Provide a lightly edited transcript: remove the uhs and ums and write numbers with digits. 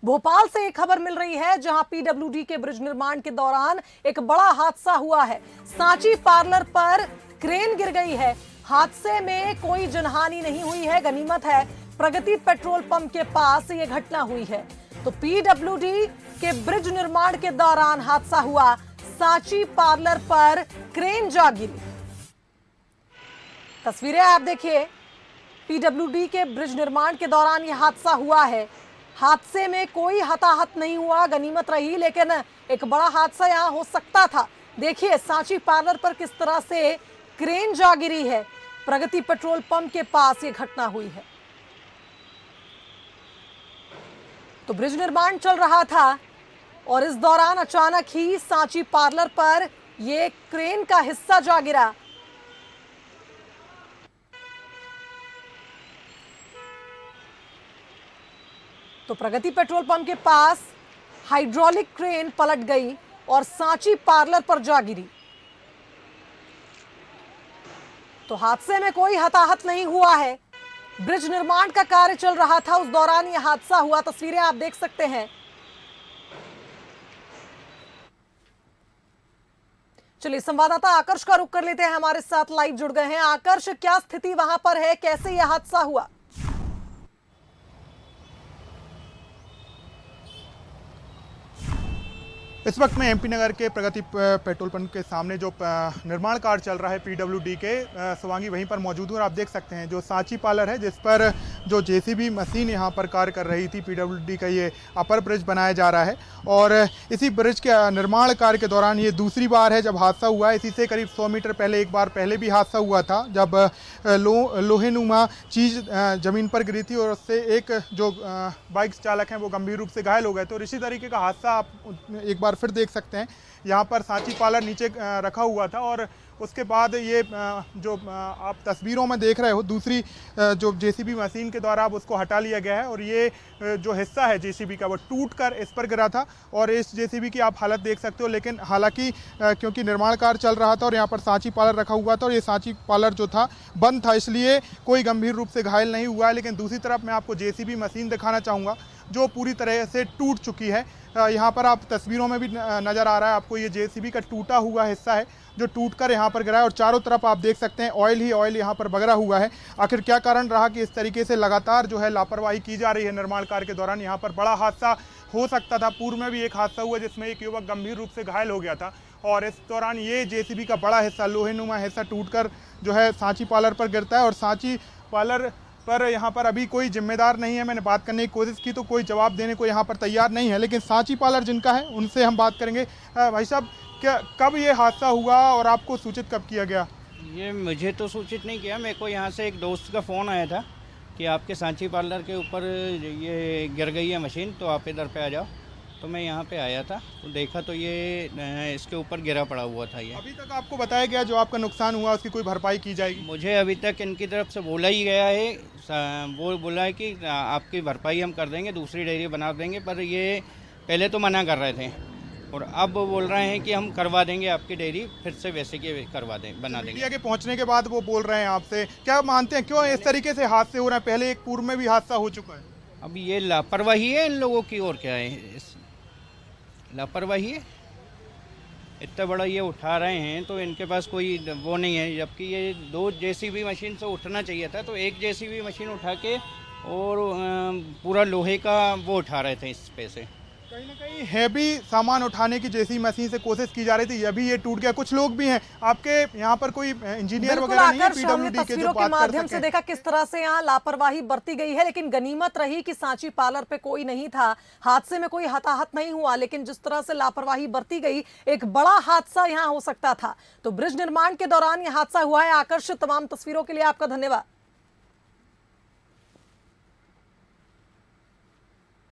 भोपाल से एक खबर मिल रही है जहां पीडब्ल्यूडी के ब्रिज निर्माण के दौरान एक बड़ा हादसा हुआ है। सांची पार्लर पर क्रेन गिर गई है। हादसे में कोई जनहानि नहीं हुई है, गनीमत है। प्रगति पेट्रोल पंप के पास यह घटना हुई है। तो पीडब्ल्यूडी के ब्रिज निर्माण के दौरान हादसा हुआ। सांची पार्लर पर क्रेन जा गिरी। तस्वीरें आप देखिए, पीडब्ल्यूडी के ब्रिज निर्माण के दौरान यह हादसा हुआ है। हादसे में कोई हताहत नहीं हुआ, गनीमत रही, लेकिन एक बड़ा हादसा यहां हो सकता था। देखिए सांची पार्लर पर किस तरह से क्रेन जा गिरी है। प्रगति पेट्रोल पंप के पास यह घटना हुई है। तो ब्रिज निर्माण चल रहा था और इस दौरान अचानक ही सांची पार्लर पर यह क्रेन का हिस्सा जा गिरा। तो प्रगति पेट्रोल पंप के पास हाइड्रोलिक क्रेन पलट गई और सांची पार्लर पर जा गिरी। तो हादसे में कोई हताहत नहीं हुआ है। ब्रिज निर्माण का कार्य चल रहा था, उस दौरान यह हादसा हुआ। तस्वीरें आप देख सकते हैं। चलिए संवाददाता आकर्ष का रुख कर लेते हैं, हमारे साथ लाइव जुड़ गए हैं। आकर्ष, क्या स्थिति वहां पर है, कैसे यह हादसा हुआ? इस वक्त मैं एमपी नगर के प्रगति पेट्रोल पंप के सामने जो निर्माण कार्य चल रहा है पीडब्ल्यूडी के शिवांगी, वहीं पर मौजूद हूँ और आप देख सकते हैं जो सांची पार्लर है, जिस पर जो जेसीबी मशीन यहाँ पर कार्य कर रही थी। पीडब्ल्यूडी का ये अपर ब्रिज बनाया जा रहा है और इसी ब्रिज के निर्माण कार्य के दौरान ये दूसरी बार है जब हादसा हुआ है। इसी से करीब 100 मीटर पहले एक बार पहले भी हादसा हुआ था, जब लोहेनुमा चीज़ ज़मीन पर गिरी थी और उससे एक जो बाइक चालक हैं वो गंभीर रूप से घायल हो गए। तो इसी तरीके का हादसा आप एक बार फिर देख सकते हैं। यहाँ पर सांची पार्लर नीचे रखा हुआ था और उसके बाद ये जो आप तस्वीरों में देख रहे हो, दूसरी जो जेसीबी मशीन के द्वारा अब उसको हटा लिया गया है और ये जो हिस्सा है जेसीबी का वो टूटकर इस पर गिरा था और इस जेसीबी की आप हालत देख सकते हो। लेकिन हालांकि क्योंकि निर्माण कार्य चल रहा था और यहाँ पर सांची पार्लर रखा हुआ था और ये सांची पार्लर जो था बंद था, इसलिए कोई गंभीर रूप से घायल नहीं हुआ है। लेकिन दूसरी तरफ मैं आपको जेसीबी मशीन दिखाना चाहूँगा जो पूरी तरह से टूट चुकी है। यहाँ पर आप तस्वीरों में भी नज़र आ रहा है आपको, ये जेसीबी का टूटा हुआ हिस्सा है जो टूटकर यहाँ पर गिरा है और चारों तरफ आप देख सकते हैं ऑयल ही ऑयल यहाँ पर बगरा हुआ है। आखिर क्या कारण रहा कि इस तरीके से लगातार जो है लापरवाही की जा रही है निर्माण कार्य के दौरान? यहाँ पर बड़ा हादसा हो सकता था। पूर्व में भी एक हादसा हुआ जिसमें एक युवक गंभीर रूप से घायल हो गया था और इस दौरान ये जेसीबी का बड़ा हिस्सा, लोहेनुमा हिस्सा टूटकर जो है सांची पार्लर पर गिरता है और सांची पार्लर पर यहाँ पर अभी कोई जिम्मेदार नहीं है। मैंने बात करने की कोशिश की तो कोई जवाब देने को यहाँ पर तैयार नहीं है, लेकिन सांची पार्लर जिनका है उनसे हम बात करेंगे। भाई साहब, क्या कब ये हादसा हुआ और आपको सूचित कब किया गया? ये मुझे तो सूचित नहीं किया, मेरे को यहाँ से एक दोस्त का फ़ोन आया था कि आपके सांची पार्लर के ऊपर ये गिर गई है मशीन, तो आप इधर पे आ जाओ। तो मैं यहाँ पे आया था तो देखा तो ये इसके ऊपर गिरा पड़ा हुआ था। ये अभी तक आपको बताया गया जो आपका नुकसान हुआ उसकी कोई भरपाई की जाएगी? मुझे अभी तक इनकी तरफ से बोला ही गया है, वो बोला है कि आपकी भरपाई हम कर देंगे, दूसरी डेयरी बना देंगे। पर ये पहले तो मना कर रहे थे और अब वो बोल रहे हैं कि हम करवा देंगे आपकी डेयरी, फिर से वैसे के करवा दें, बना देंगे। मीडिया के पहुंचने के बाद वो बोल रहे हैं आपसे, क्या मानते हैं क्यों इस तरीके से हादसे हो रहे हैं? पहले एक पूर्व में भी हादसा हो चुका है। अब ये लापरवाही है इन लोगों की, और क्या है? लापरवाही है। इतना बड़ा ये उठा रहे हैं तो इनके पास कोई वो नहीं है, जबकि ये 2 जेसीबी मशीन से उठना चाहिए था। तो एक जेसीबी मशीन उठा के और पूरा लोहे का वो उठा रहे थे इस पे से। कहीं ना कहीं हैवी सामान उठाने की जैसी मशीन से कोशिश की जा रही थी, अभी ये टूट गया। कुछ लोग भी हैं आपके यहाँ पर, कोई इंजीनियर वगैरह नहीं है पीडब्ल्यूडी के जो बात माध्यम से देखा किस तरह से यहाँ लापरवाही बरती गई है, लेकिन गनीमत रही कि सांची पार्लर पे कोई नहीं था। हादसे में कोई हताहत नहीं हुआ, लेकिन जिस तरह से लापरवाही बरती गई, एक बड़ा हादसा यहाँ हो सकता था। तो ब्रिज निर्माण के दौरान यह हादसा हुआ है। आकर्षित तमाम तस्वीरों के लिए आपका धन्यवाद।